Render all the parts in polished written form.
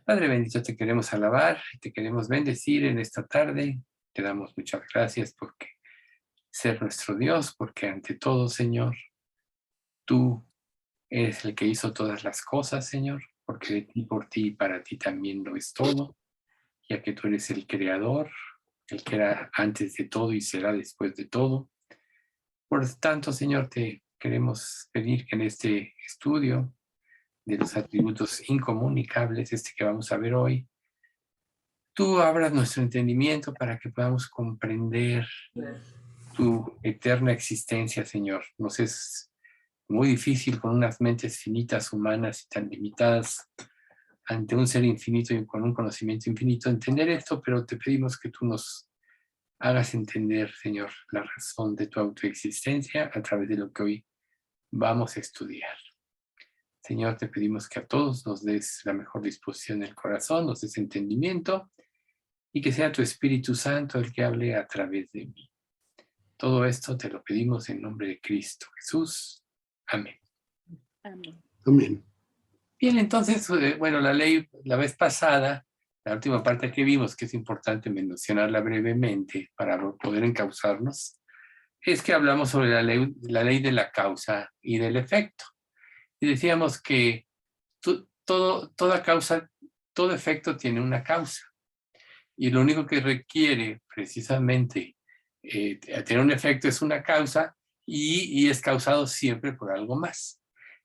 Padre bendito, te queremos alabar, te queremos bendecir en esta tarde. Te damos muchas gracias porque ser nuestro Dios, porque ante todo, Señor, tú eres el que hizo todas las cosas, Señor, porque de ti, por ti y para ti también lo es todo, ya que tú eres el creador, el que era antes de todo y será después de todo. Por tanto, Señor, te queremos pedir que en este estudio de los atributos incomunicables, este que vamos a ver hoy, tú abras nuestro entendimiento para que podamos comprender tu eterna existencia, Señor. Nos es muy difícil con unas mentes finitas, humanas y tan limitadas ante un ser infinito y con un conocimiento infinito entender esto, pero te pedimos que tú nos hagas entender, Señor, la razón de tu autoexistencia a través de lo que hoy vamos a estudiar. Señor, te pedimos que a todos nos des la mejor disposición del corazón, nos des entendimiento y que sea tu Espíritu Santo el que hable a través de mí. Todo esto te lo pedimos en nombre de Cristo Jesús. Amén. Amén. Amén. Bien, entonces, bueno, la ley, la vez pasada, la última parte que vimos, que es importante mencionarla brevemente para poder encauzarnos, es que hablamos sobre la ley de la causa y del efecto. Y decíamos que toda causa, todo efecto tiene una causa. Y lo único que requiere precisamente tener un efecto es una causa y es causado siempre por algo más.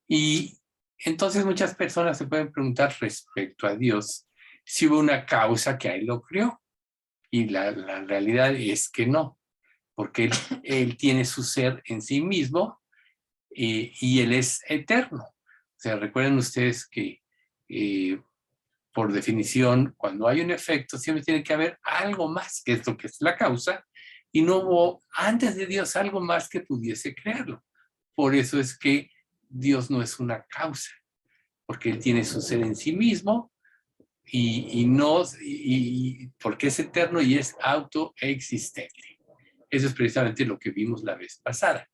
Y entonces muchas personas se pueden preguntar respecto a Dios si hubo una causa que a él lo creó. Y la realidad es que no, porque él tiene su ser en sí mismo y él es eterno. O sea, recuerden ustedes que por definición, cuando hay un efecto, siempre tiene que haber algo más, que es lo que es la causa, y no hubo antes de Dios algo más que pudiese crearlo. Por eso es que Dios no es una causa, porque Él tiene su ser en sí mismo y porque es eterno y es autoexistente. Eso es precisamente lo que vimos la vez pasada.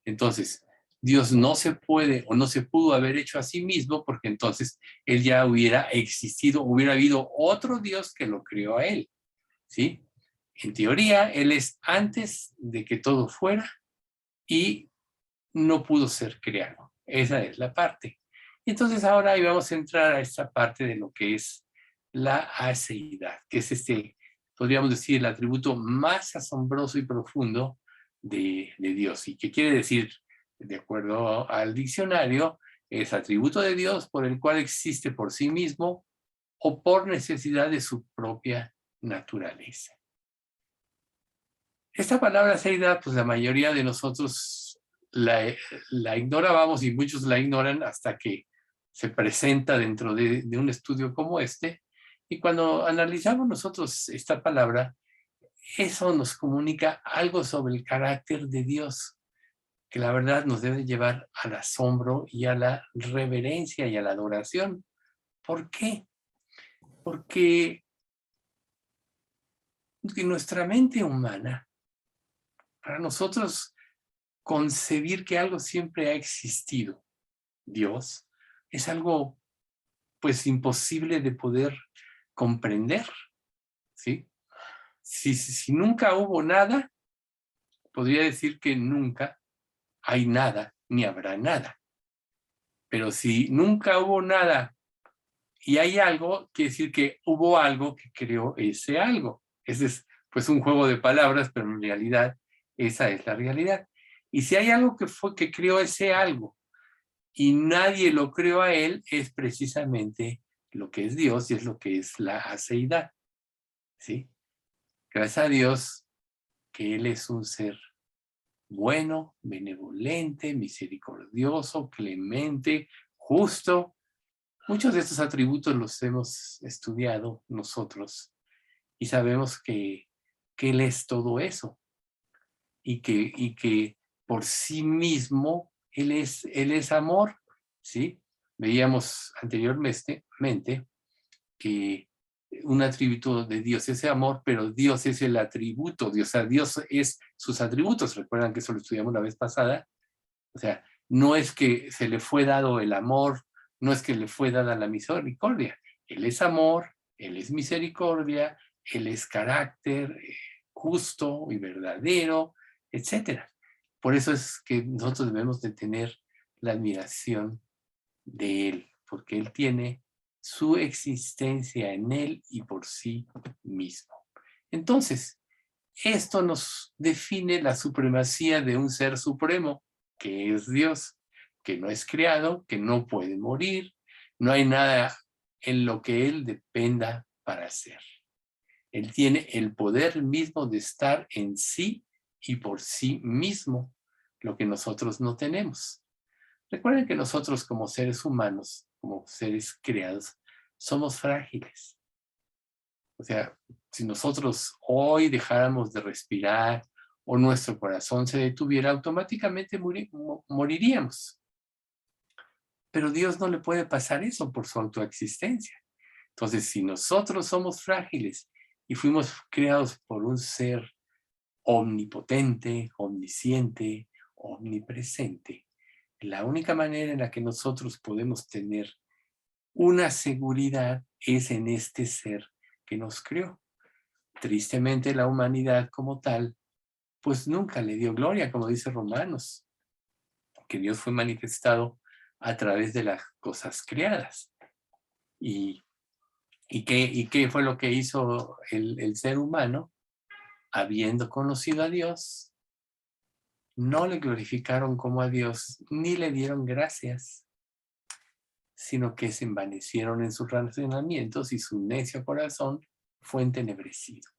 Entonces, Dios no se puede o no se pudo haber hecho a sí mismo porque entonces él ya hubiera existido, hubiera habido otro Dios que lo creó a él, ¿sí? En teoría, él es antes de que todo fuera y no pudo ser creado. Esa es la parte. Entonces ahora ahí vamos a entrar a esta parte de lo que es la aceidad, que es podríamos decir, el atributo más asombroso y profundo de Dios. ¿Y qué quiere decir? De acuerdo al diccionario, es atributo de Dios por el cual existe por sí mismo o por necesidad de su propia naturaleza. Esta palabra aceidad, pues la mayoría de nosotros la ignorábamos y muchos la ignoran hasta que se presenta dentro de un estudio como este. Y cuando analizamos nosotros esta palabra, eso nos comunica algo sobre el carácter de Dios, que la verdad nos debe llevar al asombro y a la reverencia y a la adoración. ¿Por qué? Porque nuestra mente humana, para nosotros concebir que algo siempre ha existido, Dios, es algo pues imposible de poder comprender, ¿sí? Si nunca hubo nada, podría decir que nunca hay nada, ni habrá nada. Pero si nunca hubo nada y hay algo, quiere decir que hubo algo que creó ese algo. Ese es pues un juego de palabras, pero en realidad esa es la realidad. Y si hay algo que creó ese algo y nadie lo creó a él, es precisamente lo que es Dios y es lo que es la aceidad, ¿sí? Gracias a Dios que Él es un ser bueno, benevolente, misericordioso, clemente, justo. Muchos de estos atributos los hemos estudiado nosotros y sabemos que Él es todo eso y que por sí mismo Él es amor, ¿sí? Veíamos anteriormente que un atributo de Dios es amor, pero Dios es el atributo, Dios, o sea, Dios es sus atributos. Recuerdan que eso lo estudiamos la vez pasada. O sea, no es que se le fue dado el amor, no es que le fue dada la misericordia, Él es amor, Él es misericordia, Él es carácter justo y verdadero, etcétera. Por eso es que nosotros debemos de tener la admiración de Él, porque Él tiene su existencia en Él y por sí mismo. Entonces, esto nos define la supremacía de un ser supremo, que es Dios, que no es creado, que no puede morir, no hay nada en lo que Él dependa para ser. Él tiene el poder mismo de estar en sí y por sí mismo, lo que nosotros no tenemos. Recuerden que nosotros como seres humanos, como seres creados, somos frágiles. O sea, si nosotros hoy dejáramos de respirar o nuestro corazón se detuviera, automáticamente moriríamos. Pero Dios no le puede pasar eso por su autoexistencia. Entonces, si nosotros somos frágiles y fuimos creados por un ser omnipotente, omnisciente, omnipresente, la única manera en la que nosotros podemos tener una seguridad es en este ser que nos creó. Tristemente, la humanidad como tal, pues nunca le dio gloria, como dice Romanos, que Dios fue manifestado a través de las cosas creadas. ¿Y qué fue lo que hizo el ser humano? Habiendo conocido a Dios, no le glorificaron como a Dios, ni le dieron gracias, sino que se envanecieron en sus razonamientos y su necio corazón fue entenebrecido.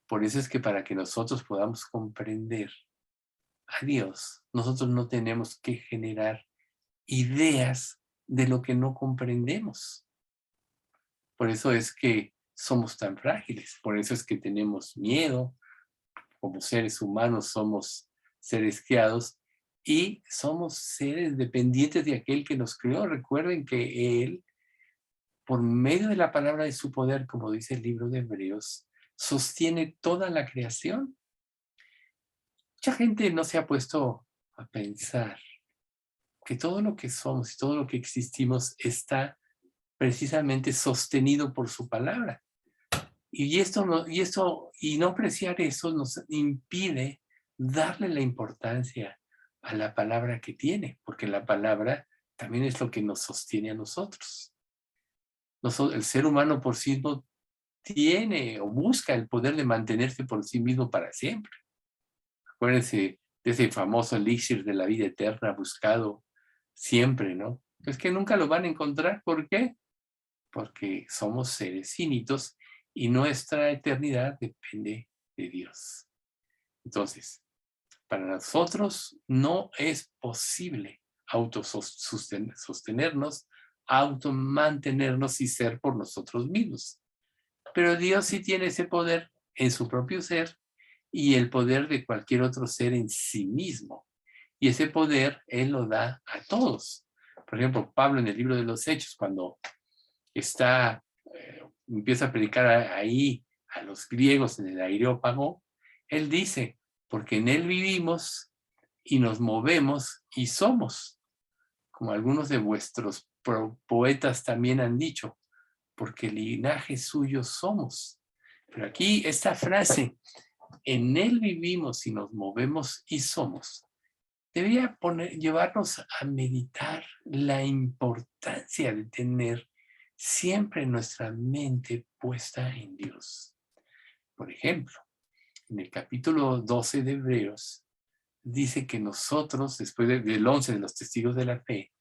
Por eso es que para que nosotros podamos comprender a Dios, nosotros no tenemos que generar ideas de lo que no comprendemos. Por eso es que somos tan frágiles, por eso es que tenemos miedo, como seres humanos somos seres criados y somos seres dependientes de aquel que nos creó. Recuerden que Él, por medio de la palabra de su poder, como dice el libro de Hebreos, sostiene toda la creación. Mucha gente no se ha puesto a pensar que todo lo que somos y todo lo que existimos está precisamente sostenido por su palabra. Y no apreciar eso nos impide darle la importancia a la palabra que tiene, porque la palabra también es lo que nos sostiene a nosotros. El ser humano por sí mismo tiene o busca el poder de mantenerse por sí mismo para siempre. Acuérdense de ese famoso elixir de la vida eterna buscado siempre, ¿no? Es que nunca lo van a encontrar. ¿Por qué? Porque somos seres finitos y nuestra eternidad depende de Dios. Entonces, para nosotros no es posible autosostenernos, automantenernos y ser por nosotros mismos. Pero Dios sí tiene ese poder en su propio ser y el poder de cualquier otro ser en sí mismo. Y ese poder Él lo da a todos. Por ejemplo, Pablo en el libro de los Hechos, cuando empieza a predicar ahí a los griegos en el Areópago, él dice, porque en él vivimos y nos movemos y somos, como algunos de vuestros poetas también han dicho, porque el linaje suyo somos. Pero aquí esta frase, en él vivimos y nos movemos y somos, debería llevarnos a meditar la importancia de tener siempre nuestra mente puesta en Dios. Por ejemplo, en el capítulo 12 de Hebreos, dice que nosotros, después del 11 de los testigos de la fe,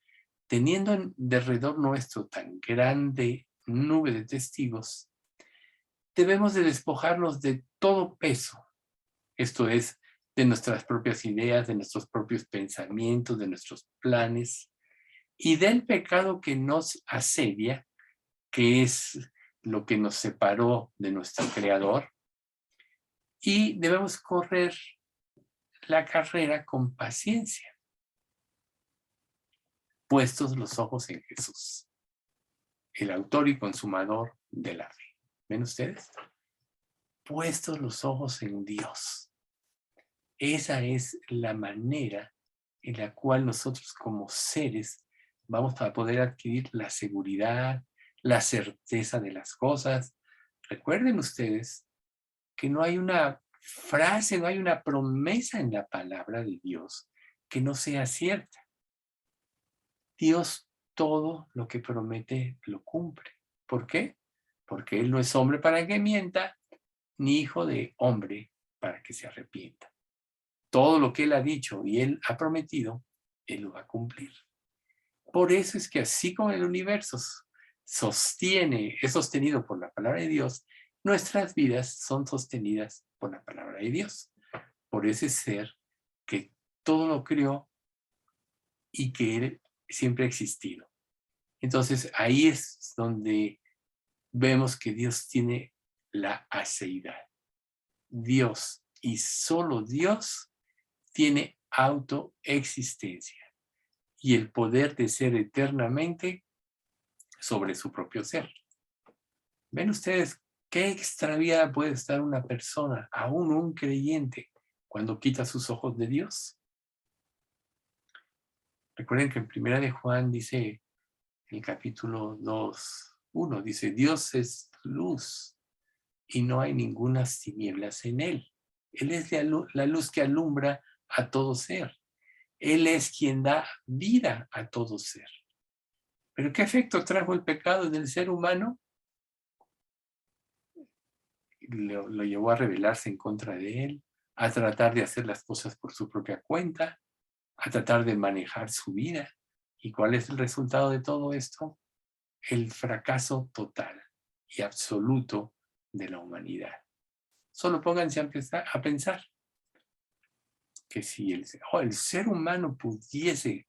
teniendo alrededor nuestro tan grande nube de testigos, debemos de despojarnos de todo peso. Esto es, de nuestras propias ideas, de nuestros propios pensamientos, de nuestros planes, y del pecado que nos asedia, que es lo que nos separó de nuestro Creador, y debemos correr la carrera con paciencia, puestos los ojos en Jesús, el autor y consumador de la fe. ¿Ven ustedes? Puestos los ojos en Dios. Esa es la manera en la cual nosotros como seres vamos a poder adquirir la seguridad, la certeza de las cosas. Recuerden ustedes que no hay una frase, no hay una promesa en la palabra de Dios que no sea cierta. Dios todo lo que promete lo cumple. ¿Por qué? Porque Él no es hombre para que mienta, ni hijo de hombre para que se arrepienta. Todo lo que Él ha dicho y Él ha prometido, Él lo va a cumplir. Por eso es que así como el universo es sostenido por la palabra de Dios, nuestras vidas son sostenidas por la palabra de Dios. Por ese ser que todo lo creó y que Él siempre ha existido. Entonces ahí es donde vemos que Dios tiene la aceidad. Dios y solo Dios tiene autoexistencia y el poder de ser eternamente sobre su propio ser. ¿Ven ustedes qué extraviada puede estar una persona, aún un creyente, cuando quita sus ojos de Dios? Recuerden que en Primera de Juan dice, en el capítulo 2:1, dice, Dios es luz y no hay ninguna tinieblas en él. Él es la luz que alumbra a todo ser. Él es quien da vida a todo ser. ¿Pero qué efecto trajo el pecado en el ser humano? Lo llevó a rebelarse en contra de él, a tratar de hacer las cosas por su propia cuenta, a tratar de manejar su vida. ¿Y cuál es el resultado de todo esto? El fracaso total y absoluto de la humanidad. Solo pónganse a pensar que si el ser humano pudiese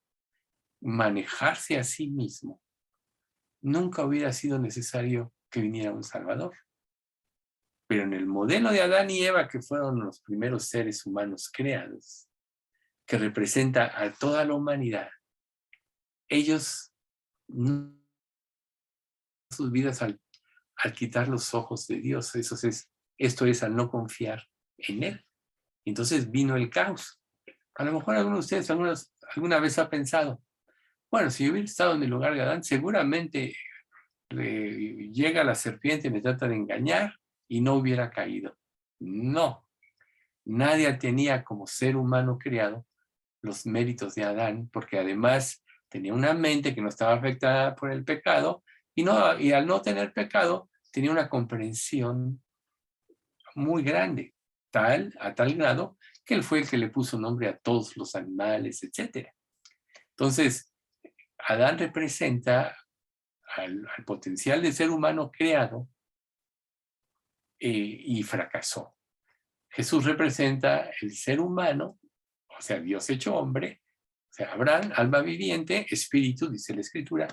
manejarse a sí mismo, nunca hubiera sido necesario que viniera un Salvador. Pero en el modelo de Adán y Eva, que fueron los primeros seres humanos creados, que representa a toda la humanidad, ellos, sus vidas al quitar los ojos de Dios, esto es al no confiar en Él. Entonces vino el caos. A lo mejor alguno de ustedes alguna vez ha pensado, bueno, si yo hubiera estado en el lugar de Adán, seguramente llega la serpiente y me trata de engañar y no hubiera caído. No, nadie tenía como ser humano creado los méritos de Adán, porque además tenía una mente que no estaba afectada por el pecado y al no tener pecado tenía una comprensión muy grande, a tal grado que él fue el que le puso nombre a todos los animales, etc. Entonces, Adán representa al potencial de ser humano creado y fracasó. Jesús representa el ser humano, o sea, Dios hecho hombre, o sea, Abraham, alma viviente, espíritu, dice la Escritura.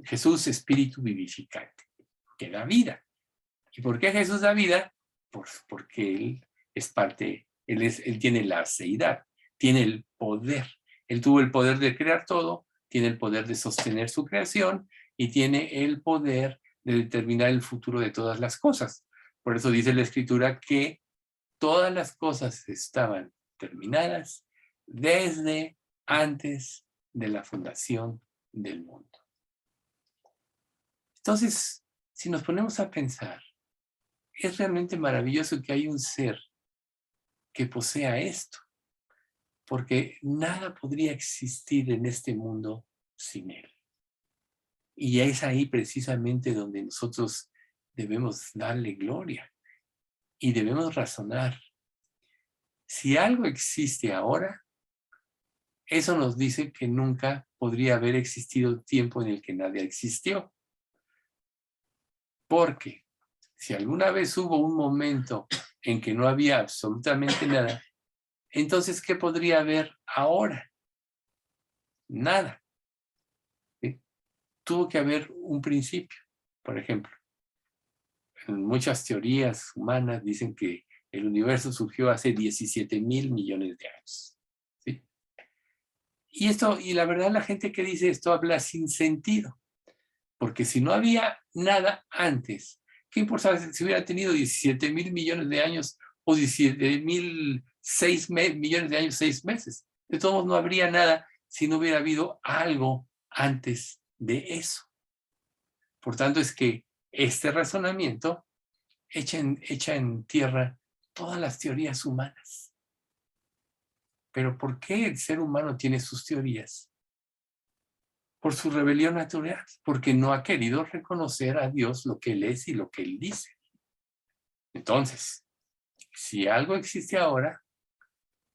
Jesús, espíritu vivificante, que da vida. ¿Y por qué Jesús da vida? Porque Él es parte, Él tiene la aceidad, tiene el poder. Él tuvo el poder de crear todo, tiene el poder de sostener su creación y tiene el poder de determinar el futuro de todas las cosas. Por eso dice la Escritura que todas las cosas estaban terminadas desde antes de la fundación del mundo. Entonces, si nos ponemos a pensar, es realmente maravilloso que hay un ser que posea esto, porque nada podría existir en este mundo sin él. Y es ahí precisamente donde nosotros debemos darle gloria y debemos razonar. Si algo existe ahora, eso nos dice que nunca podría haber existido tiempo en el que nadie existió. Porque si alguna vez hubo un momento en que no había absolutamente nada, entonces, ¿qué podría haber ahora? Nada. ¿Sí? Tuvo que haber un principio. Por ejemplo, en muchas teorías humanas dicen que el universo surgió hace 17,000 millones de años. ¿Sí? Y la verdad, la gente que dice esto habla sin sentido. Porque si no había nada antes, ¿qué importaba si hubiera tenido 17,000 millones de años o 17,006 millones de años, 6 meses? De todos modos, no habría nada si no hubiera habido algo antes de eso. Por tanto, es que este razonamiento echa en tierra todas las teorías humanas. Pero ¿por qué el ser humano tiene sus teorías? Por su rebelión natural, porque no ha querido reconocer a Dios lo que Él es y lo que Él dice. Entonces, si algo existe ahora,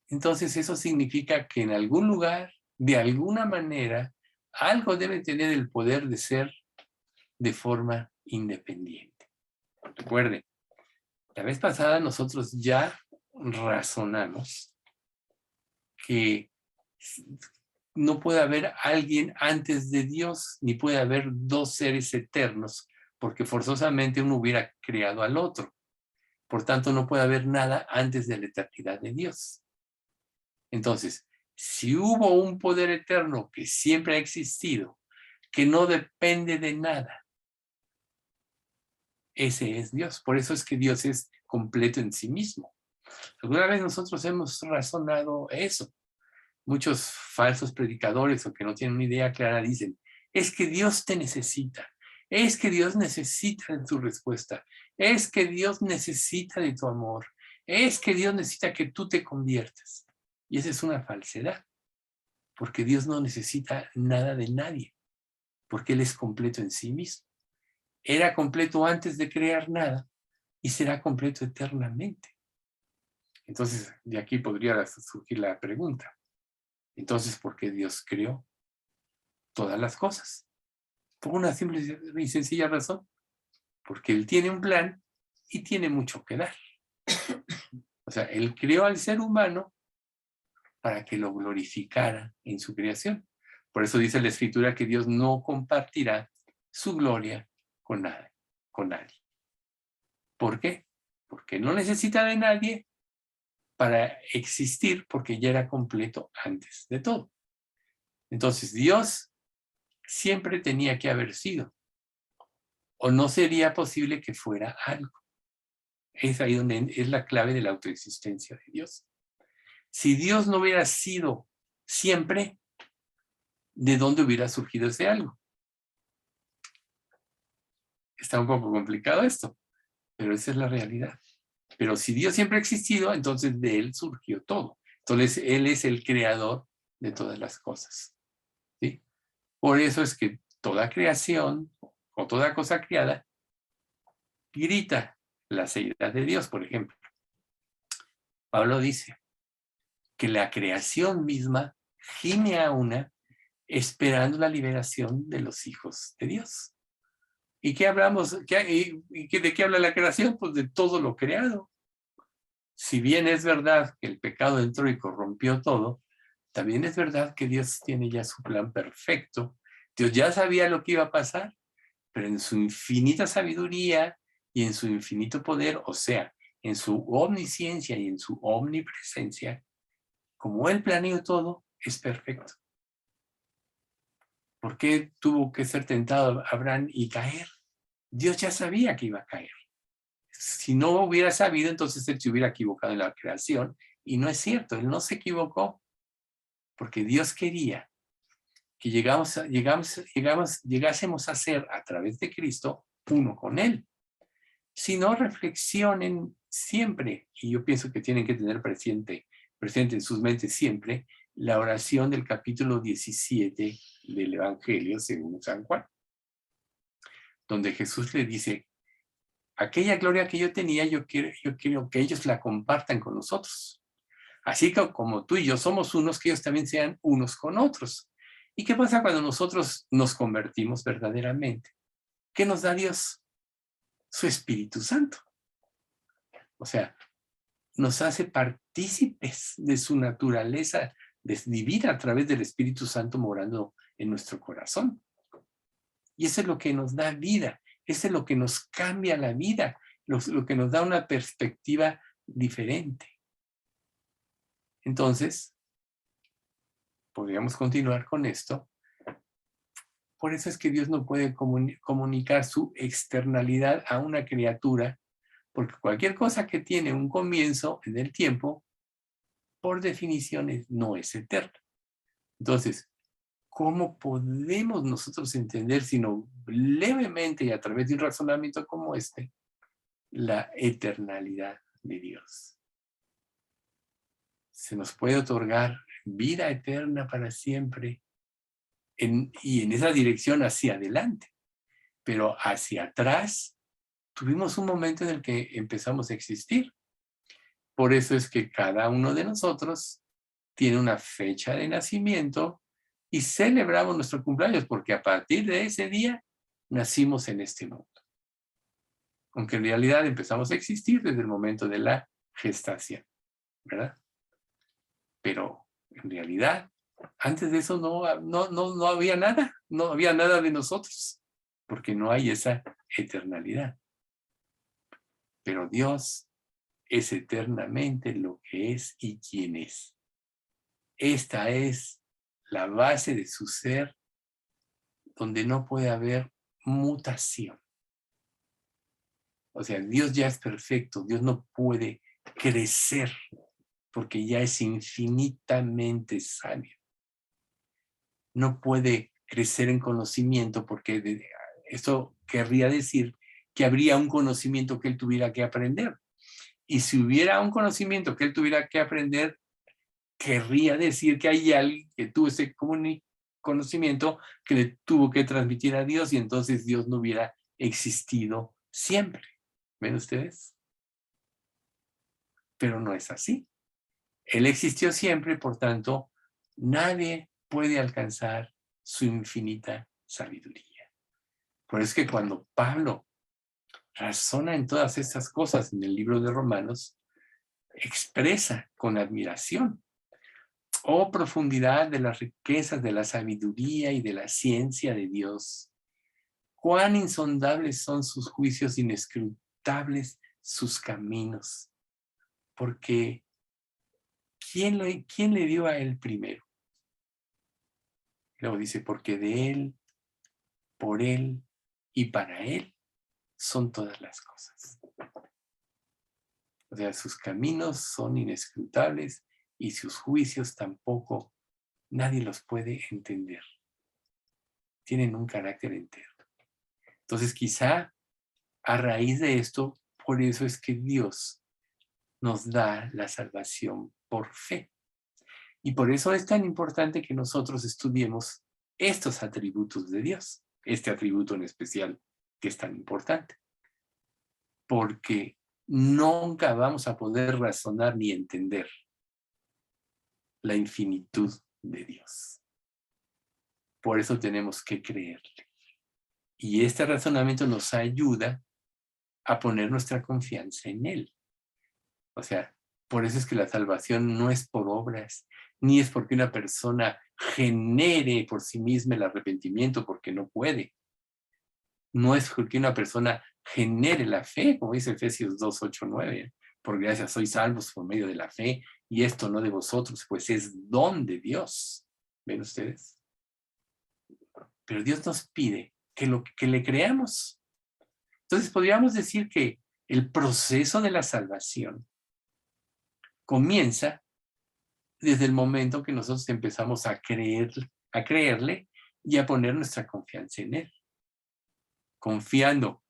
entonces eso significa que en algún lugar, de alguna manera, algo debe tener el poder de ser de forma independiente. Recuerden, la vez pasada nosotros ya razonamos que no puede haber alguien antes de Dios, ni puede haber dos seres eternos, porque forzosamente uno hubiera creado al otro. Por tanto, no puede haber nada antes de la eternidad de Dios. Entonces, si hubo un poder eterno que siempre ha existido, que no depende de nada, ese es Dios. Por eso es que Dios es completo en sí mismo. Alguna vez nosotros hemos razonado eso. Muchos falsos predicadores o que no tienen una idea clara dicen, es que Dios te necesita, es que Dios necesita de tu respuesta, es que Dios necesita de tu amor, es que Dios necesita que tú te conviertas. Y esa es una falsedad, porque Dios no necesita nada de nadie, porque Él es completo en sí mismo. Era completo antes de crear nada y será completo eternamente. Entonces, de aquí podría surgir la pregunta. Entonces, ¿por qué Dios creó todas las cosas? Por una simple y sencilla razón. Porque Él tiene un plan y tiene mucho que dar. O sea, Él creó al ser humano para que lo glorificara en su creación. Por eso dice la Escritura que Dios no compartirá su gloria con nadie. ¿Por qué? Porque no necesita de nadie para existir, porque ya era completo antes de todo. Entonces, Dios siempre tenía que haber sido, o no sería posible que fuera algo. Es ahí donde es la clave de la autoexistencia de Dios. Si Dios no hubiera sido siempre, ¿de dónde hubiera surgido ese algo? Está un poco complicado esto, pero esa es la realidad. Pero si Dios siempre ha existido, entonces de Él surgió todo. Entonces Él es el creador de todas las cosas. ¿Sí? Por eso es que toda creación o toda cosa creada grita la seidad de Dios, por ejemplo. Pablo dice que la creación misma gime a una esperando la liberación de los hijos de Dios. ¿Y qué hablamos? ¿De qué habla la creación? Pues de todo lo creado. Si bien es verdad que el pecado entró y corrompió todo, también es verdad que Dios tiene ya su plan perfecto. Dios ya sabía lo que iba a pasar, pero en su infinita sabiduría y en su infinito poder, o sea, en su omnisciencia y en su omnipresencia, como Él planeó todo, es perfecto. ¿Por qué tuvo que ser tentado Abraham y caer? Dios ya sabía que iba a caer. Si no hubiera sabido, entonces Él se hubiera equivocado en la creación. Y no es cierto, Él no se equivocó, porque Dios quería que llegásemos a ser, a través de Cristo, uno con Él. Si no, reflexionen siempre, y yo pienso que tienen que tener presente en sus mentes siempre, la oración del capítulo 17 del Evangelio según San Juan, donde Jesús le dice, aquella gloria que yo tenía, yo quiero que ellos la compartan con nosotros. Así que como tú y yo somos unos, que ellos también sean unos con otros. ¿Y qué pasa cuando nosotros nos convertimos verdaderamente? ¿Qué nos da Dios? Su Espíritu Santo. O sea, nos hace partícipes de su naturaleza divina a través del Espíritu Santo morando en nuestro corazón. Y eso es lo que nos da vida, eso es lo que nos cambia la vida, lo que nos da una perspectiva diferente. Entonces, podríamos continuar con esto. Por eso es que Dios no puede comunicar su externalidad a una criatura, porque cualquier cosa que tiene un comienzo en el tiempo, por definición no es eterna. Entonces, ¿cómo podemos nosotros entender, sino levemente y a través de un razonamiento como este, la eternalidad de Dios? Se nos puede otorgar vida eterna para siempre y en esa dirección hacia adelante, pero hacia atrás tuvimos un momento en el que empezamos a existir. Por eso es que cada uno de nosotros tiene una fecha de nacimiento y celebramos nuestro cumpleaños, porque a partir de ese día nacimos en este mundo. Aunque en realidad empezamos a existir desde el momento de la gestación, ¿verdad? Pero en realidad, antes de eso no había nada, no había nada de nosotros, porque no hay esa eternalidad. Pero Dios es eternamente lo que es y quién es. Esta es la base de su ser, donde no puede haber mutación. O sea, Dios ya es perfecto, Dios no puede crecer, porque ya es infinitamente sabio. No puede crecer en conocimiento, porque esto querría decir que habría un conocimiento que él tuviera que aprender. Y si hubiera un conocimiento que él tuviera que aprender, querría decir que hay alguien que tuvo ese conocimiento que le tuvo que transmitir a Dios, y entonces Dios no hubiera existido siempre. ¿Ven ustedes? Pero no es así. Él existió siempre, por tanto, nadie puede alcanzar su infinita sabiduría. Por eso es que cuando Pablo razona en todas estas cosas en el libro de Romanos, expresa con admiración: oh profundidad de las riquezas de la sabiduría y de la ciencia de Dios. Cuán insondables son sus juicios, inescrutables sus caminos. Porque ¿quién le dio a él primero? Luego dice, porque de él, por él y para él son todas las cosas. O sea, sus caminos son inescrutables y sus juicios tampoco nadie los puede entender. Tienen un carácter entero. Entonces, quizá a raíz de esto, por eso es que Dios nos da la salvación por fe. Y por eso es tan importante que nosotros estudiemos estos atributos de Dios, este atributo en especial que es tan importante. Porque nunca vamos a poder razonar ni entender la infinitud de Dios. Por eso tenemos que creerle. Y este razonamiento nos ayuda a poner nuestra confianza en Él. O sea, por eso es que la salvación no es por obras, ni es porque una persona genere por sí misma el arrepentimiento, porque no puede. No es porque una persona genere la fe, como dice Efesios 2, 8, 9. Por gracia sois salvos por medio de la fe, y esto no de vosotros, pues es don de Dios. ¿Ven ustedes? Pero Dios nos pide que le creamos. Entonces podríamos decir que el proceso de la salvación comienza desde el momento que nosotros empezamos a creerle y a poner nuestra confianza en Él, confiando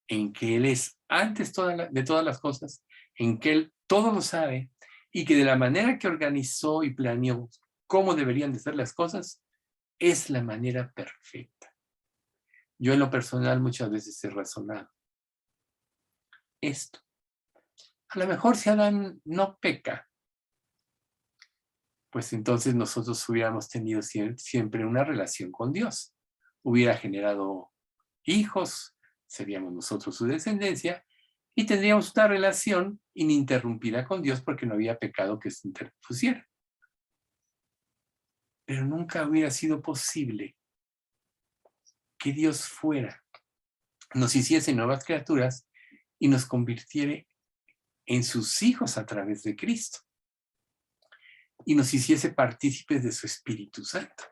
en que Él es antes de todas las cosas, en que Él todo lo sabe, y que de la manera que organizó y planeó cómo deberían de ser las cosas, es la manera perfecta. Yo en lo personal muchas veces he razonado esto. A lo mejor si Adán no peca, pues entonces nosotros hubiéramos tenido siempre una relación con Dios. Hubiera generado hijos, seríamos nosotros su descendencia, y tendríamos una relación ininterrumpida con Dios porque no había pecado que se interpusiera. Pero nunca hubiera sido posible que Dios fuera, nos hiciese nuevas criaturas y nos convirtiera en sus hijos a través de Cristo, y nos hiciese partícipes de su Espíritu Santo.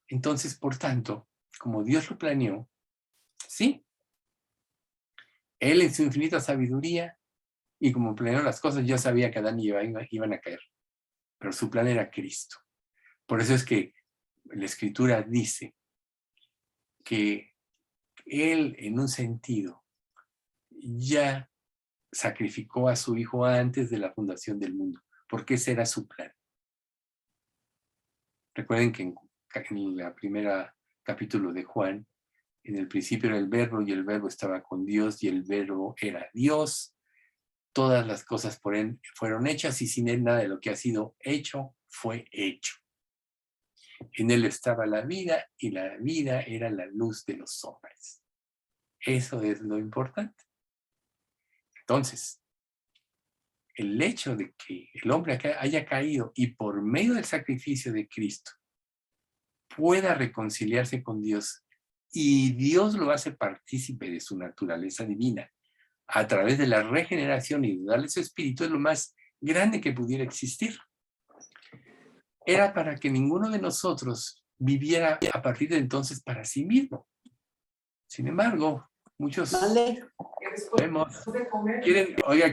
Entonces, por tanto, como Dios lo planeó, sí, Él en su infinita sabiduría, y como planeó las cosas, ya sabía que Adán y Eva iban a caer, pero su plan era Cristo. Por eso es que la Escritura dice que Él, en un sentido, ya sacrificó a su Hijo antes de la fundación del mundo, porque ese era su plan. Recuerden que en la primera capítulo de Juan, en el principio era el Verbo y el Verbo estaba con Dios y el Verbo era Dios. Todas las cosas por Él fueron hechas y sin Él nada de lo que ha sido hecho fue hecho. En Él estaba la vida y la vida era la luz de los hombres. Eso es lo importante. Entonces, el hecho de que el hombre haya caído y por medio del sacrificio de Cristo pueda reconciliarse con Dios y Dios lo hace partícipe de su naturaleza divina a través de la regeneración y de darle su espíritu es lo más grande que pudiera existir. Era para que ninguno de nosotros viviera a partir de entonces para sí mismo. Sin embargo, muchos vemos,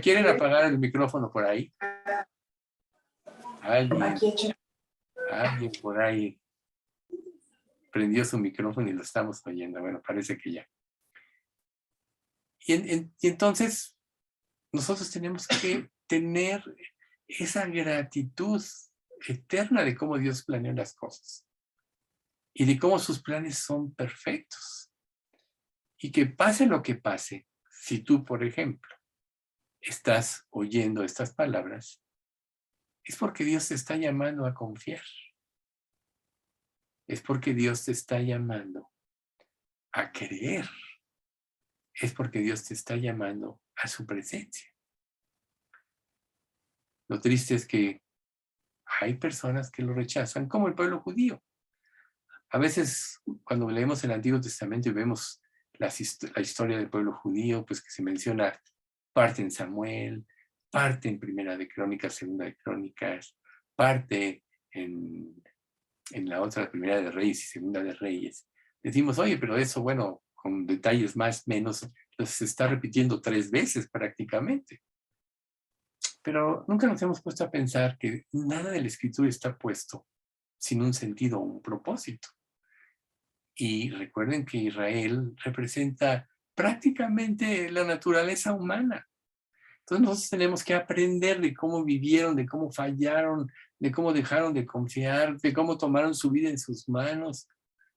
quieren apagar el micrófono por ahí. Alguien por ahí prendió su micrófono y lo estamos oyendo. Bueno, parece que ya. Y entonces nosotros tenemos que tener esa gratitud eterna de cómo Dios planeó las cosas y de cómo sus planes son perfectos. Y que pase lo que pase, si tú, por ejemplo, estás oyendo estas palabras, es porque Dios te está llamando a confiar. Es porque Dios te está llamando a creer. Es porque Dios te está llamando a su presencia. Lo triste es que hay personas que lo rechazan, como el pueblo judío. A veces, cuando leemos el Antiguo Testamento y vemos la historia del pueblo judío, pues que se menciona parte en Samuel, parte en Primera de Crónicas, Segunda de Crónicas, parte en la otra, Primera de Reyes y Segunda de Reyes. Decimos, oye, pero eso, bueno, con detalles más o menos, se está repitiendo 3 veces prácticamente. Pero nunca nos hemos puesto a pensar que nada de la Escritura está puesto sin un sentido o un propósito. Y recuerden que Israel representa prácticamente la naturaleza humana. Entonces nosotros tenemos que aprender de cómo vivieron, de cómo fallaron, de cómo dejaron de confiar, de cómo tomaron su vida en sus manos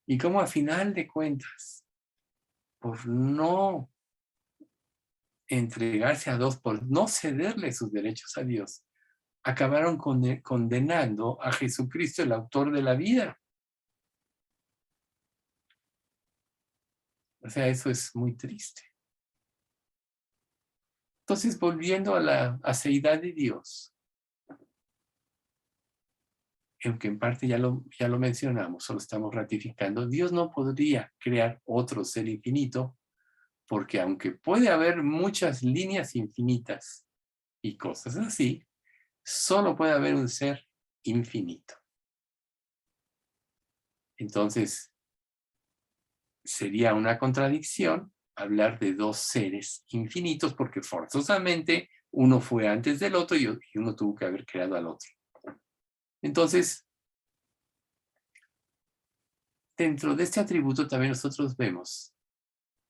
y cómo a final de cuentas, por no entregarse a Dios, por no cederle sus derechos a Dios, acabaron condenando a Jesucristo, el autor de la vida. O sea, eso es muy triste. Entonces, volviendo a la aceidad de Dios, aunque en parte ya lo mencionamos, solo estamos ratificando, Dios no podría crear otro ser infinito, porque aunque puede haber muchas líneas infinitas y cosas así, solo puede haber un ser infinito. Entonces, sería una contradicción hablar de 2 seres infinitos, porque forzosamente uno fue antes del otro y uno tuvo que haber creado al otro. Entonces, dentro de este atributo también nosotros vemos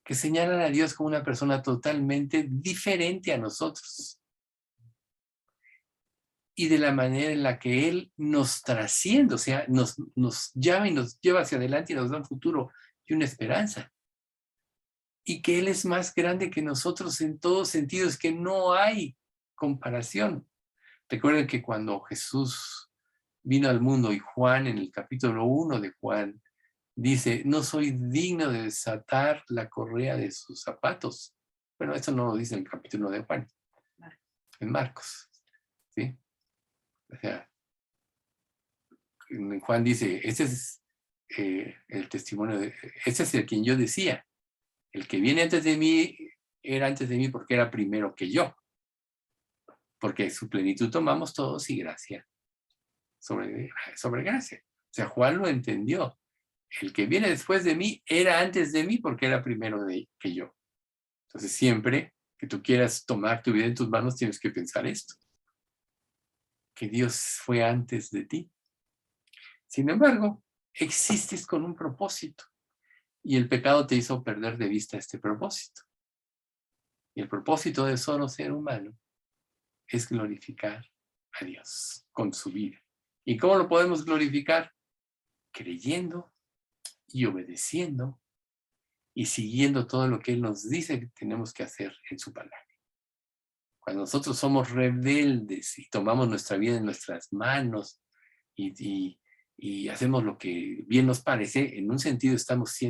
que señalan a Dios como una persona totalmente diferente a nosotros. Y de la manera en la que Él nos trasciende, o sea, nos llama y nos lleva hacia adelante y nos da un futuro y una esperanza. Y que Él es más grande que nosotros en todos sentidos, que no hay comparación. Recuerden que cuando Jesús vino al mundo y Juan, en el capítulo 1 de Juan, dice, no soy digno de desatar la correa de sus zapatos. Bueno, eso no lo dice en el capítulo de Juan, en Marcos. ¿Sí? O sea, Juan dice, ese es el testimonio, ese es el quien yo decía. El que viene antes de mí era antes de mí porque era primero que yo. Porque su plenitud tomamos todos y gracia sobre gracia. O sea, Juan lo entendió. El que viene después de mí era antes de mí porque era primero que yo. Entonces siempre que tú quieras tomar tu vida en tus manos tienes que pensar esto. Que Dios fue antes de ti. Sin embargo, existes con un propósito y el pecado te hizo perder de vista este propósito. Y el propósito de solo ser humano es glorificar a Dios con su vida. ¿Y cómo lo podemos glorificar? Creyendo y obedeciendo y siguiendo todo lo que Él nos dice que tenemos que hacer en su palabra. Cuando nosotros somos rebeldes y tomamos nuestra vida en nuestras manos y hacemos lo que bien nos parece, en un sentido estamos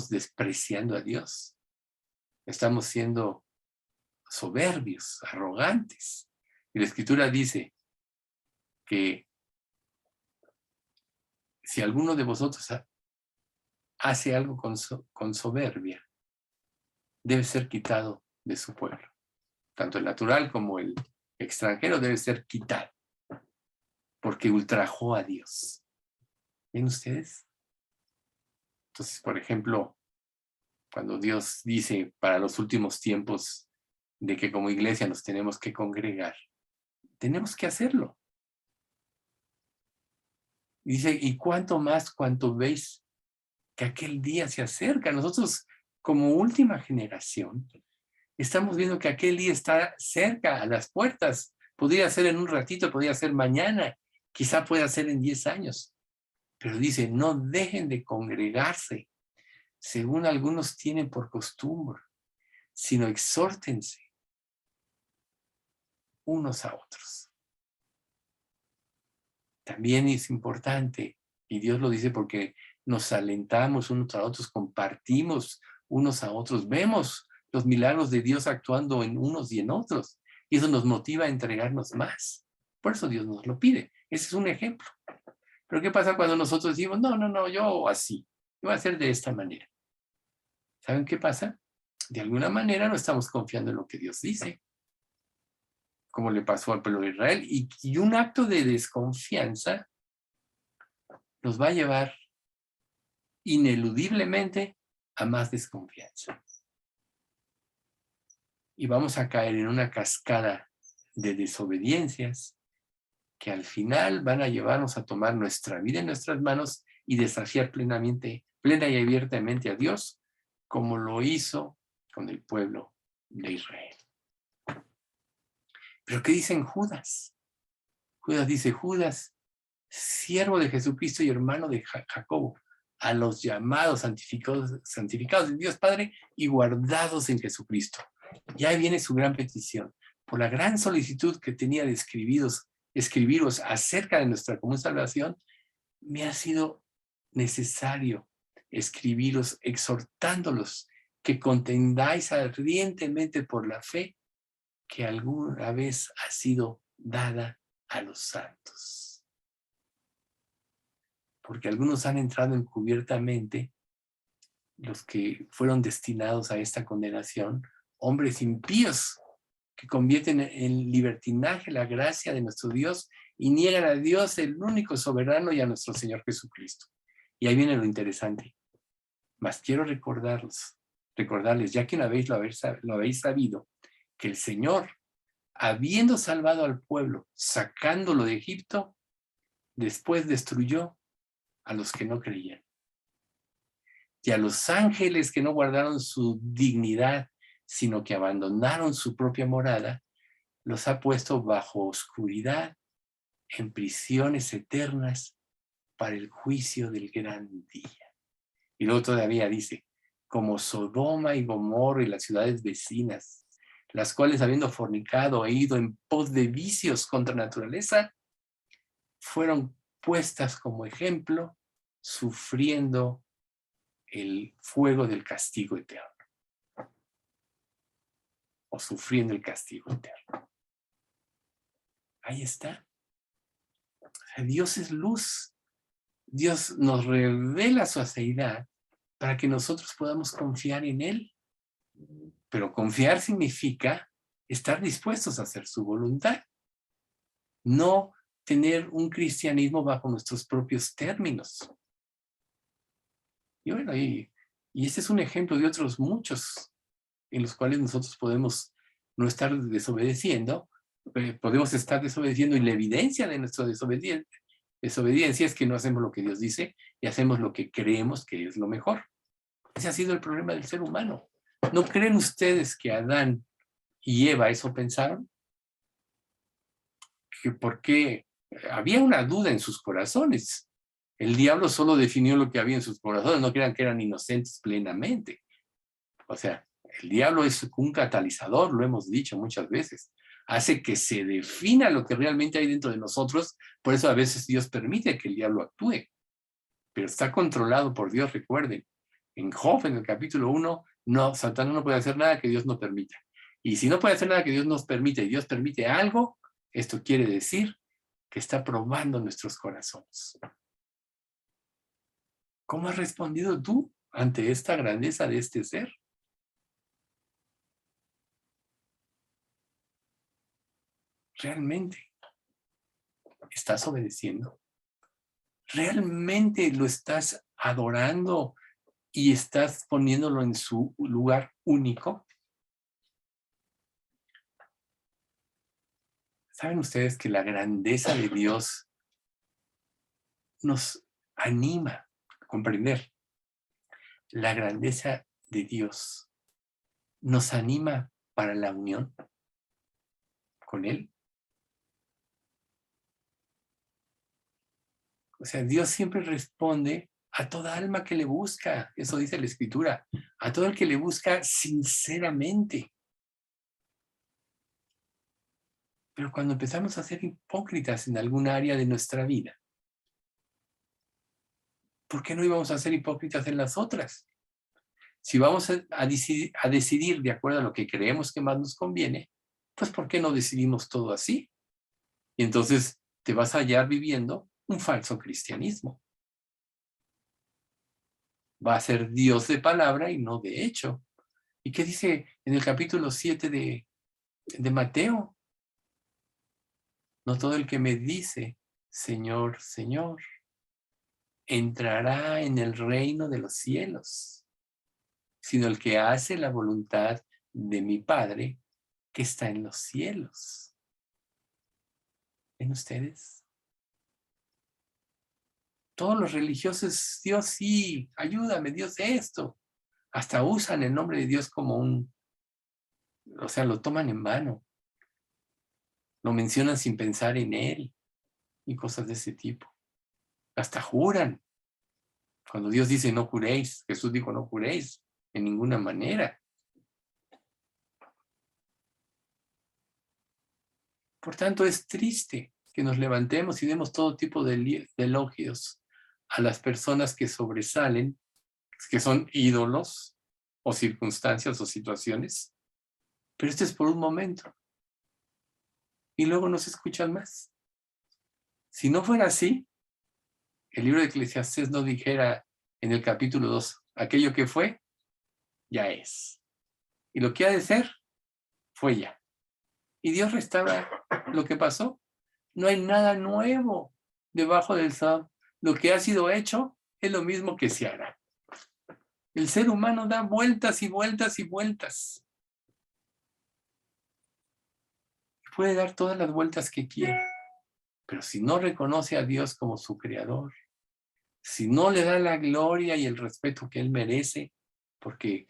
despreciando a Dios. Estamos siendo soberbios, arrogantes. Y la Escritura dice que si alguno de vosotros hace algo con soberbia, debe ser quitado de su pueblo. Tanto el natural como el extranjero debe ser quitado, porque ultrajó a Dios. ¿Ven ustedes? Entonces, por ejemplo, cuando Dios dice para los últimos tiempos de que como iglesia nos tenemos que congregar, tenemos que hacerlo. Dice, y cuánto más cuanto veis que aquel día se acerca. Nosotros, como última generación, estamos viendo que aquel día está cerca, a las puertas. Podría ser en un ratito, podría ser mañana, quizá pueda ser en 10 años. Pero dice, no dejen de congregarse, según algunos tienen por costumbre, sino exhórtense unos a otros. También es importante, y Dios lo dice porque nos alentamos unos a otros, compartimos unos a otros, vemos los milagros de Dios actuando en unos y en otros, y eso nos motiva a entregarnos más. Por eso Dios nos lo pide. Ese es un ejemplo. Pero ¿qué pasa cuando nosotros decimos, no, yo así, yo voy a hacer de esta manera? ¿Saben qué pasa? De alguna manera no estamos confiando en lo que Dios dice, como le pasó al pueblo de Israel, y un acto de desconfianza nos va a llevar ineludiblemente a más desconfianza. Y vamos a caer en una cascada de desobediencias que al final van a llevarnos a tomar nuestra vida en nuestras manos y desafiar plena y abiertamente a Dios, como lo hizo con el pueblo de Israel. ¿Pero qué dicen Judas? Judas dice, Judas, siervo de Jesucristo y hermano de Jacobo, a los llamados, santificados de Dios Padre y guardados en Jesucristo. Ya viene su gran petición. Por la gran solicitud que tenía de escribiros acerca de nuestra común salvación, me ha sido necesario escribiros exhortándolos que contendáis ardientemente por la fe que alguna vez ha sido dada a los santos. Porque algunos han entrado encubiertamente, los que fueron destinados a esta condenación, hombres impíos que convierten en libertinaje la gracia de nuestro Dios y niegan a Dios, el único soberano, y a nuestro Señor Jesucristo. Y ahí viene lo interesante. Mas quiero recordarles, ya que una vez lo habéis sabido, que el Señor, habiendo salvado al pueblo, sacándolo de Egipto, después destruyó a los que no creían. Y a los ángeles que no guardaron su dignidad, sino que abandonaron su propia morada, los ha puesto bajo oscuridad, en prisiones eternas, para el juicio del gran día. Y luego todavía dice, como Sodoma y Gomorra y las ciudades vecinas, las cuales habiendo fornicado e ido en pos de vicios contra naturaleza, fueron puestas como ejemplo, sufriendo el fuego del castigo eterno. O sufriendo el castigo eterno. Ahí está. Dios es luz. Dios nos revela su aceidad para que nosotros podamos confiar en Él. Pero confiar significa estar dispuestos a hacer su voluntad. No tener un cristianismo bajo nuestros propios términos. Y bueno, y este es un ejemplo de otros muchos en los cuales nosotros podemos no estar desobedeciendo, podemos estar desobedeciendo, y la evidencia de nuestra desobediencia Desobediencia es que no hacemos lo que Dios dice y hacemos lo que creemos que es lo mejor. Ese ha sido el problema del ser humano. ¿No creen ustedes que Adán y Eva eso pensaron? Que porque había una duda en sus corazones. El diablo solo definió lo que había en sus corazones, no crean que eran inocentes plenamente. O sea, el diablo es un catalizador, lo hemos dicho muchas veces. Hace que se defina lo que realmente hay dentro de nosotros, por eso a veces Dios permite que el diablo actúe. Pero está controlado por Dios, recuerden. En Job, en el capítulo 1, no, Satanás no puede hacer nada que Dios no permita. Y si no puede hacer nada que Dios nos permite y Dios permite algo, esto quiere decir que está probando nuestros corazones. ¿Cómo has respondido tú ante esta grandeza de este ser? ¿Realmente estás obedeciendo? ¿Realmente lo estás adorando y estás poniéndolo en su lugar único? ¿Saben ustedes que la grandeza de Dios nos anima a comprender? La grandeza de Dios nos anima para la unión con Él. O sea, Dios siempre responde a toda alma que le busca. Eso dice la Escritura. A todo el que le busca sinceramente. Pero cuando empezamos a ser hipócritas en alguna área de nuestra vida, ¿por qué no íbamos a ser hipócritas en las otras? Si vamos a decidir de acuerdo a lo que creemos que más nos conviene, pues ¿por qué no decidimos todo así? Y entonces te vas a hallar viviendo un falso cristianismo. Va a ser Dios de palabra y no de hecho. ¿Y qué dice en el capítulo 7 de Mateo? No todo el que me dice, Señor, Señor, entrará en el reino de los cielos, sino el que hace la voluntad de mi Padre que está en los cielos. ¿Ven ustedes? Todos los religiosos, Dios sí, ayúdame, Dios esto. Hasta usan el nombre de Dios como o sea, lo toman en vano. Lo mencionan sin pensar en Él y cosas de ese tipo. Hasta juran. Cuando Dios dice no juréis, Jesús dijo no juréis en ninguna manera. Por tanto, es triste que nos levantemos y demos todo tipo de elogios a las personas que sobresalen, que son ídolos o circunstancias o situaciones, pero esto es por un momento y luego no se escuchan más. Si no fuera así, el libro de Eclesiastés no dijera en el capítulo 2, aquello que fue, ya es. Y lo que ha de ser, fue ya. Y Dios restaura lo que pasó. No hay nada nuevo debajo del sol. Lo que ha sido hecho es lo mismo que se hará. El ser humano da vueltas y vueltas y vueltas. Puede dar todas las vueltas que quiera, pero si no reconoce a Dios como su creador, si no le da la gloria y el respeto que Él merece, porque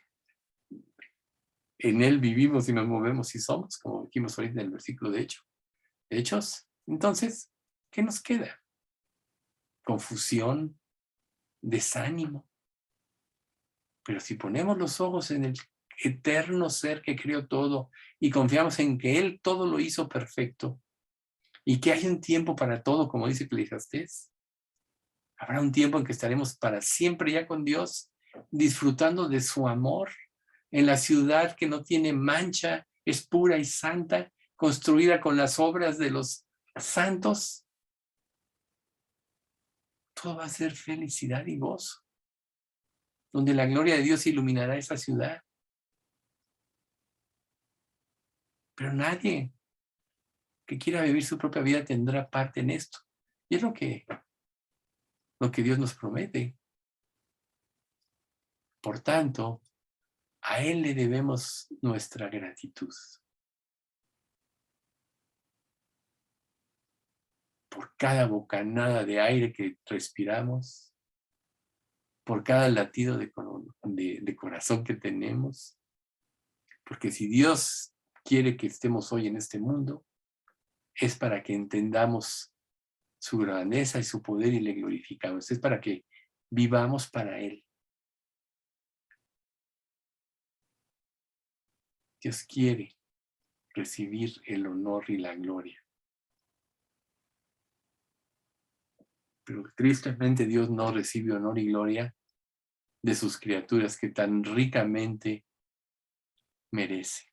en Él vivimos y nos movemos y somos, como dijimos ahorita en el versículo de Hechos, entonces, ¿qué nos queda? Confusión, desánimo. Pero si ponemos los ojos en el eterno ser que creó todo y confiamos en que Él todo lo hizo perfecto y que hay un tiempo para todo, como dice Eclesiastés, habrá un tiempo en que estaremos para siempre ya con Dios, disfrutando de su amor en la ciudad que no tiene mancha, es pura y santa, construida con las obras de los santos. Todo va a ser felicidad y gozo, donde la gloria de Dios iluminará esa ciudad. Pero nadie que quiera vivir su propia vida tendrá parte en esto. Y es lo que Dios nos promete. Por tanto, a Él le debemos nuestra gratitud. por cada bocanada de aire que respiramos, por cada latido de corazón que tenemos. Porque si Dios quiere que estemos hoy en este mundo, es para que entendamos su grandeza y su poder y le glorificamos. Es para que vivamos para Él. Dios quiere recibir el honor y la gloria. Pero tristemente Dios no recibe honor y gloria de sus criaturas que tan ricamente merece.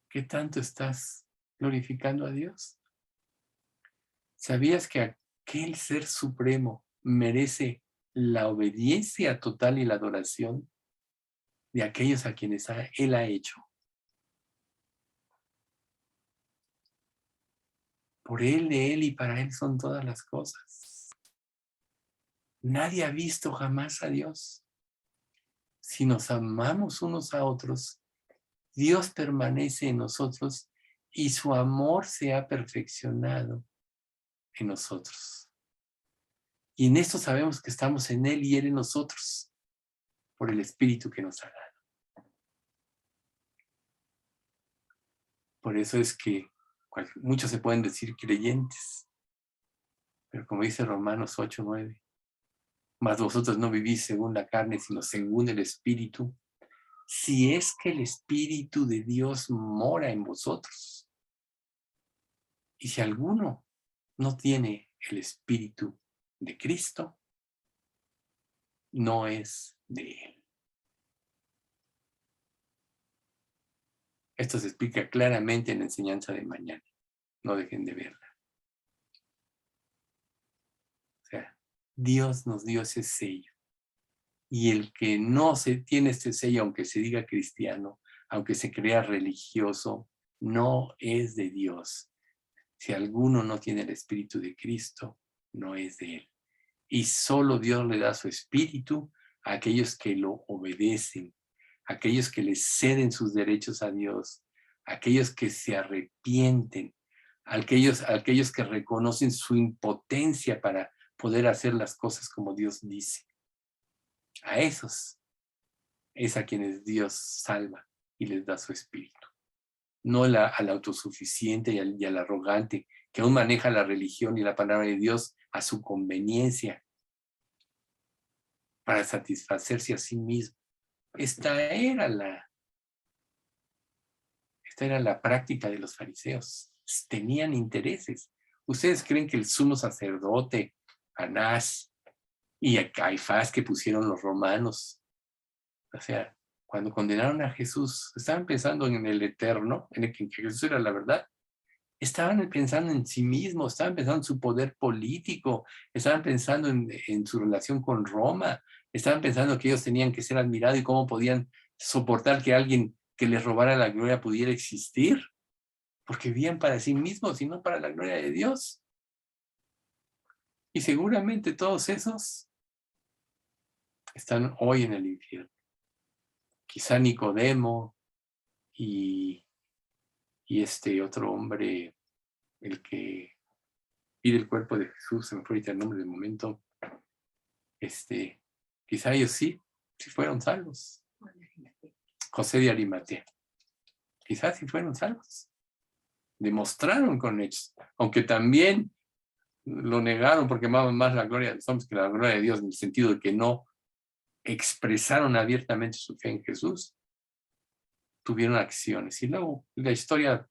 ¿Qué tanto estás glorificando a Dios? ¿Sabías que aquel Ser Supremo merece la obediencia total y la adoración de aquellos a quienes Él ha hecho? Por Él, de Él y para Él son todas las cosas. Nadie ha visto jamás a Dios. Si nos amamos unos a otros, Dios permanece en nosotros y su amor se ha perfeccionado en nosotros. Y en esto sabemos que estamos en Él y Él en nosotros, por el Espíritu que nos ha dado. Por eso es que muchos se pueden decir creyentes, pero como dice Romanos 8:9, mas vosotros no vivís según la carne, sino según el Espíritu, si es que el Espíritu de Dios mora en vosotros. Y si alguno no tiene el Espíritu de Cristo, no es de Él. Esto se explica claramente en la enseñanza de mañana. No dejen de verla. O sea, Dios nos dio ese sello. Y el que no tiene este sello, aunque se diga cristiano, aunque se crea religioso, no es de Dios. Si alguno no tiene el Espíritu de Cristo, no es de Él. Y solo Dios le da su Espíritu a aquellos que lo obedecen, a aquellos que le ceden sus derechos a Dios, a aquellos que se arrepienten, a aquellos que reconocen su impotencia para poder hacer las cosas como Dios dice. A esos es a quienes Dios salva y les da su Espíritu. No al autosuficiente y al arrogante, que aún maneja la religión y la palabra de Dios a su conveniencia, para satisfacerse a sí mismo. Esta era la práctica de los fariseos. Tenían intereses. ¿Ustedes creen que el sumo sacerdote, Anás y a Caifás que pusieron los romanos, o sea, cuando condenaron a Jesús, estaban pensando en el eterno, en que Jesús era la verdad? Estaban pensando en sí mismos, estaban pensando en su poder político, estaban pensando en su relación con Roma, estaban pensando que ellos tenían que ser admirados y cómo podían soportar que alguien que les robara la gloria pudiera existir, porque vivían para sí mismos y no para la gloria de Dios. Y seguramente todos esos están hoy en el infierno. Quizá Nicodemo y este otro hombre, el que pide el cuerpo de Jesús, se me fue ahorita el nombre del momento, quizá ellos sí fueron salvos. José de Arimatea, quizás sí fueron salvos. Demostraron con hechos, aunque también lo negaron porque amaban más la gloria de los hombres que la gloria de Dios, en el sentido de que no expresaron abiertamente su fe en Jesús. Tuvieron acciones y luego la historia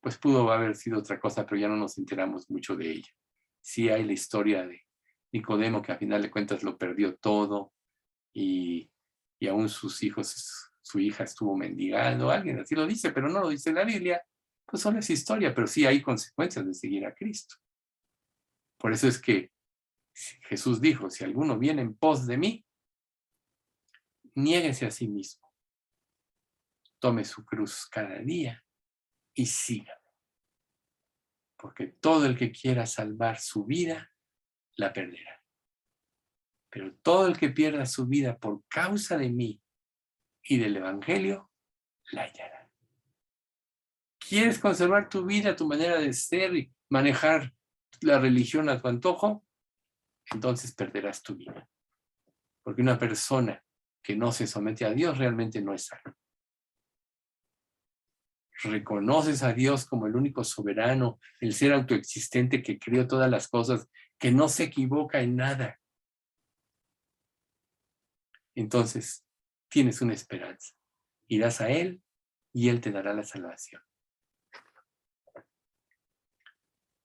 pues pudo haber sido otra cosa, pero ya no nos enteramos mucho de ella. Sí hay la historia de Nicodemo, que a final de cuentas lo perdió todo y aún sus hijos, su hija estuvo mendigando, alguien así lo dice, pero no lo dice la Biblia, pues solo es historia, pero sí hay consecuencias de seguir a Cristo. Por eso es que Jesús dijo, si alguno viene en pos de mí, niéguese a sí mismo, tome su cruz cada día y sígame. Porque todo el que quiera salvar su vida, la perderá. Pero todo el que pierda su vida por causa de mí y del Evangelio, la hallará. ¿Quieres conservar tu vida, tu manera de ser y manejar la religión a tu antojo? Entonces perderás tu vida. Porque una persona que no se somete a Dios realmente no es salva. Reconoces a Dios como el único soberano, el ser autoexistente que creó todas las cosas, que no se equivoca en nada. Entonces, tienes una esperanza. Irás a Él y Él te dará la salvación.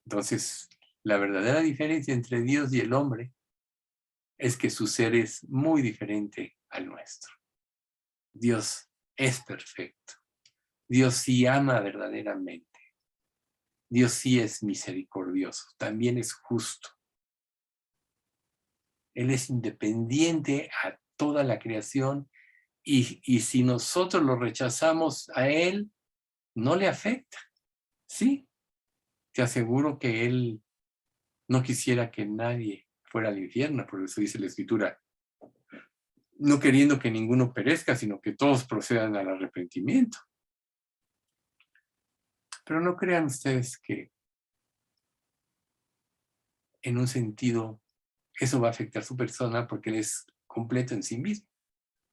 Entonces, la verdadera diferencia entre Dios y el hombre es que su ser es muy diferente al nuestro. Dios es perfecto. Dios sí ama verdaderamente. Dios sí es misericordioso. También es justo. Él es independiente a toda la creación y si nosotros lo rechazamos a Él, no le afecta. Sí, te aseguro que Él no quisiera que nadie fuera al infierno, por eso dice la Escritura, no queriendo que ninguno perezca, sino que todos procedan al arrepentimiento. Pero no crean ustedes que en un sentido eso va a afectar a su persona porque Él es completo en sí mismo.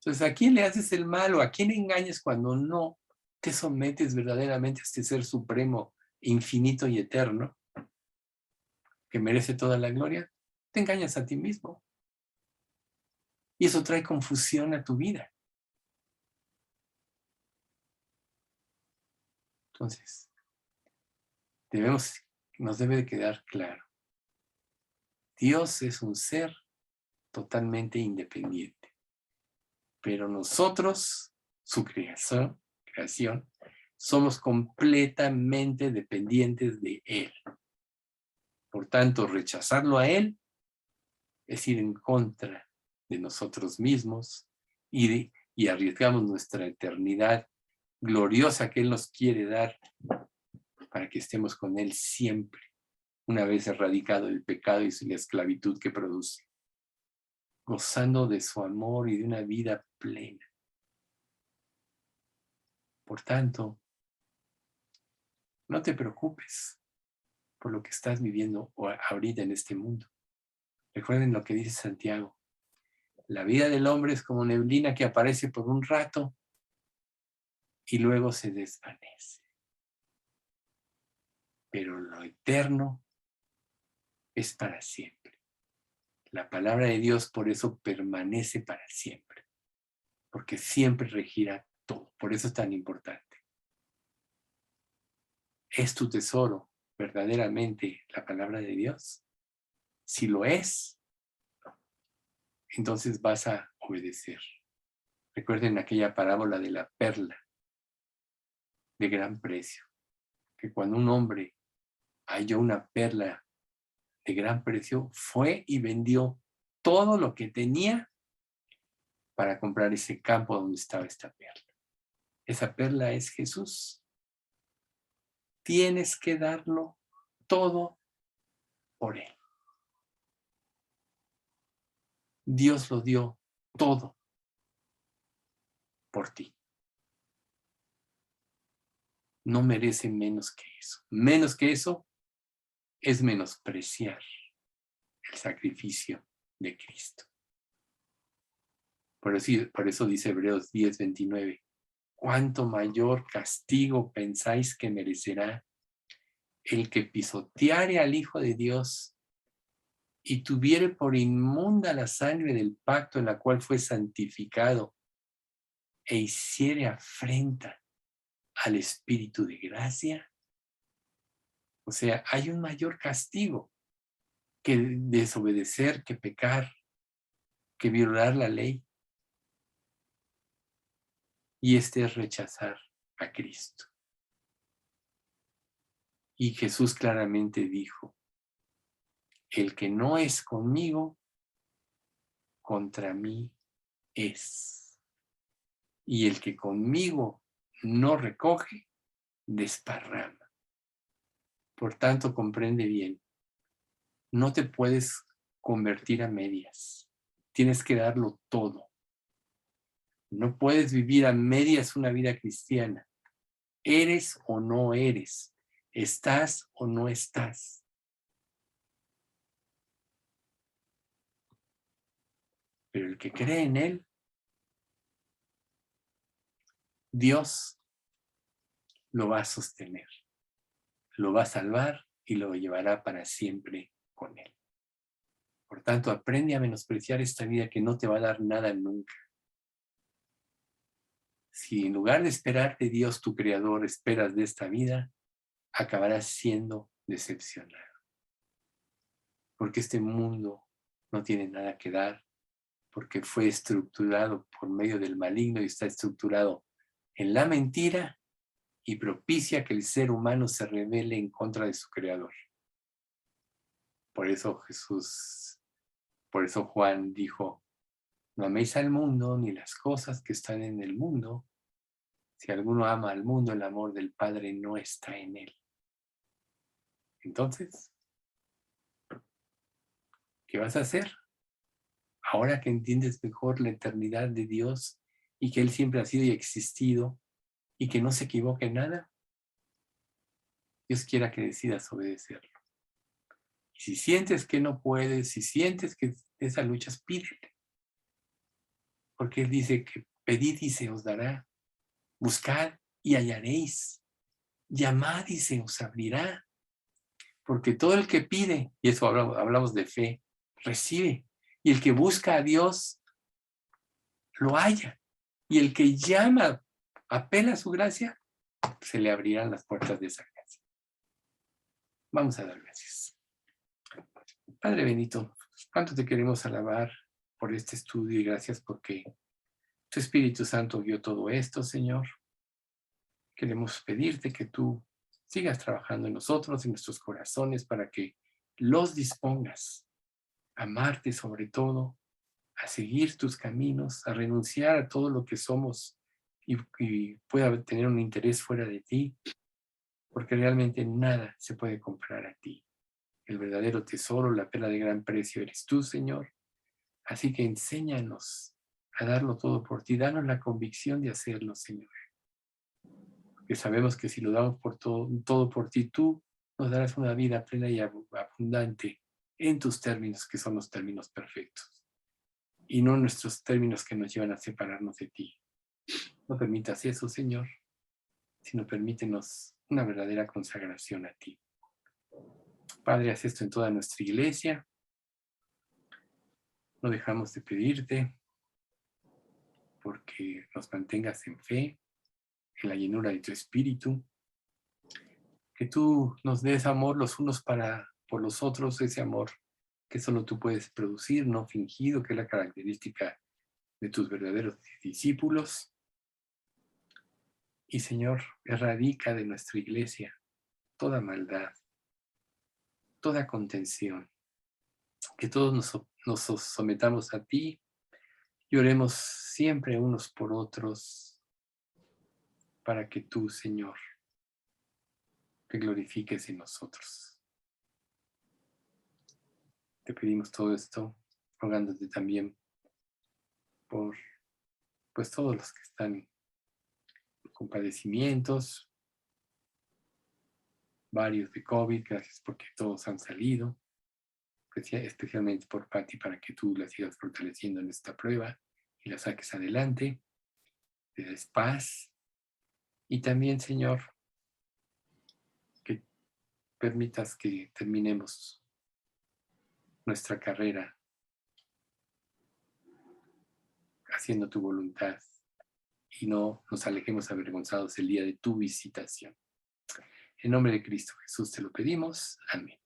Entonces, ¿a quién le haces el mal o a quién engañas cuando no te sometes verdaderamente a este ser supremo, infinito y eterno, que merece toda la gloria? Te engañas a ti mismo. Y eso trae confusión a tu vida. Entonces, nos debe de quedar claro. Dios es un ser totalmente independiente. Pero nosotros, su creación, somos completamente dependientes de Él. Por tanto, rechazarlo a Él es ir en contra de nosotros mismos y arriesgamos nuestra eternidad gloriosa que Él nos quiere dar para que estemos con Él siempre, una vez erradicado el pecado y la esclavitud que produce, gozando de su amor y de una vida plena. Por tanto, no te preocupes por lo que estás viviendo ahorita en este mundo. Recuerden lo que dice Santiago. La vida del hombre es como neblina que aparece por un rato y luego se desvanece. Pero lo eterno es para siempre. La palabra de Dios por eso permanece para siempre, porque siempre regirá todo. Por eso es tan importante. ¿Es tu tesoro verdaderamente la palabra de Dios? Si lo es, entonces vas a obedecer. Recuerden aquella parábola de la perla de gran precio, que cuando un hombre halló una perla de gran precio, fue y vendió todo lo que tenía para comprar ese campo donde estaba esta perla. Esa perla es Jesús. Tienes que darlo todo por Él. Dios lo dio todo por ti. No merece menos que eso. Menos que eso es menospreciar el sacrificio de Cristo. Por eso dice Hebreos 10:29. ¿Cuánto mayor castigo pensáis que merecerá el que pisoteare al Hijo de Dios y tuviere por inmunda la sangre del pacto en la cual fue santificado e hiciere afrenta al Espíritu de gracia? O sea, hay un mayor castigo que desobedecer, que pecar, que violar la ley. Y este es rechazar a Cristo. Y Jesús claramente dijo, el que no es conmigo, contra mí es. Y el que conmigo no recoge, desparrama. Por tanto, comprende bien, no te puedes convertir a medias. Tienes que darlo todo. No puedes vivir a medias una vida cristiana. ¿Eres o no eres? ¿Estás o no estás? Pero el que cree en Él, Dios lo va a sostener, lo va a salvar y lo llevará para siempre con Él. Por tanto, aprende a menospreciar esta vida que no te va a dar nada nunca. Si en lugar de esperar de Dios, tu Creador, esperas de esta vida, acabarás siendo decepcionado. Porque este mundo no tiene nada que dar, porque fue estructurado por medio del maligno y está estructurado en la mentira y propicia que el ser humano se rebele en contra de su Creador. Por eso Juan dijo, no améis al mundo ni las cosas que están en el mundo. Si alguno ama al mundo, el amor del Padre no está en él. Entonces, ¿qué vas a hacer? Ahora que entiendes mejor la eternidad de Dios y que Él siempre ha sido y existido y que no se equivoca en nada, Dios quiera que decidas obedecerlo. Y si sientes que no puedes, si sientes que esa lucha, pídele. Porque Él dice que pedid y se os dará, buscad y hallaréis, llamad y se os abrirá. Porque todo el que pide, y eso hablamos de fe, recibe. Y el que busca a Dios, lo halla. Y el que llama, apela a su gracia, se le abrirán las puertas de esa gracia. Vamos a dar gracias. Padre bendito, cuánto te queremos alabar por este estudio y gracias porque tu Espíritu Santo vio todo esto, Señor. Queremos pedirte que tú sigas trabajando en nosotros, en nuestros corazones, para que los dispongas a amarte sobre todo, a seguir tus caminos, a renunciar a todo lo que somos y pueda tener un interés fuera de ti, porque realmente nada se puede comparar a ti. El verdadero tesoro, la perla de gran precio eres tú, Señor. Así que enséñanos a darlo todo por ti. Danos la convicción de hacerlo, Señor. Porque sabemos que si lo damos por todo por ti, tú nos darás una vida plena y abundante en tus términos, que son los términos perfectos. Y no nuestros términos que nos llevan a separarnos de ti. No permitas eso, Señor, sino permítenos una verdadera consagración a ti. Padre, haz esto en toda nuestra iglesia. No dejamos de pedirte porque nos mantengas en fe, en la llenura de tu espíritu, que tú nos des amor los unos por los otros, ese amor que solo tú puedes producir, no fingido, que es la característica de tus verdaderos discípulos. Y Señor, erradica de nuestra iglesia toda maldad, toda contención, que todos nos sometamos a ti y oremos siempre unos por otros para que tú, Señor, te glorifiques en nosotros. Te pedimos todo esto, rogándote también por pues todos los que están con padecimientos, varios de COVID, gracias porque todos han salido, especialmente por Patti, para que tú la sigas fortaleciendo en esta prueba y la saques adelante, te des paz. Y también, Señor, que permitas que terminemos nuestra carrera haciendo tu voluntad y no nos alejemos avergonzados el día de tu visitación. En nombre de Cristo Jesús te lo pedimos. Amén.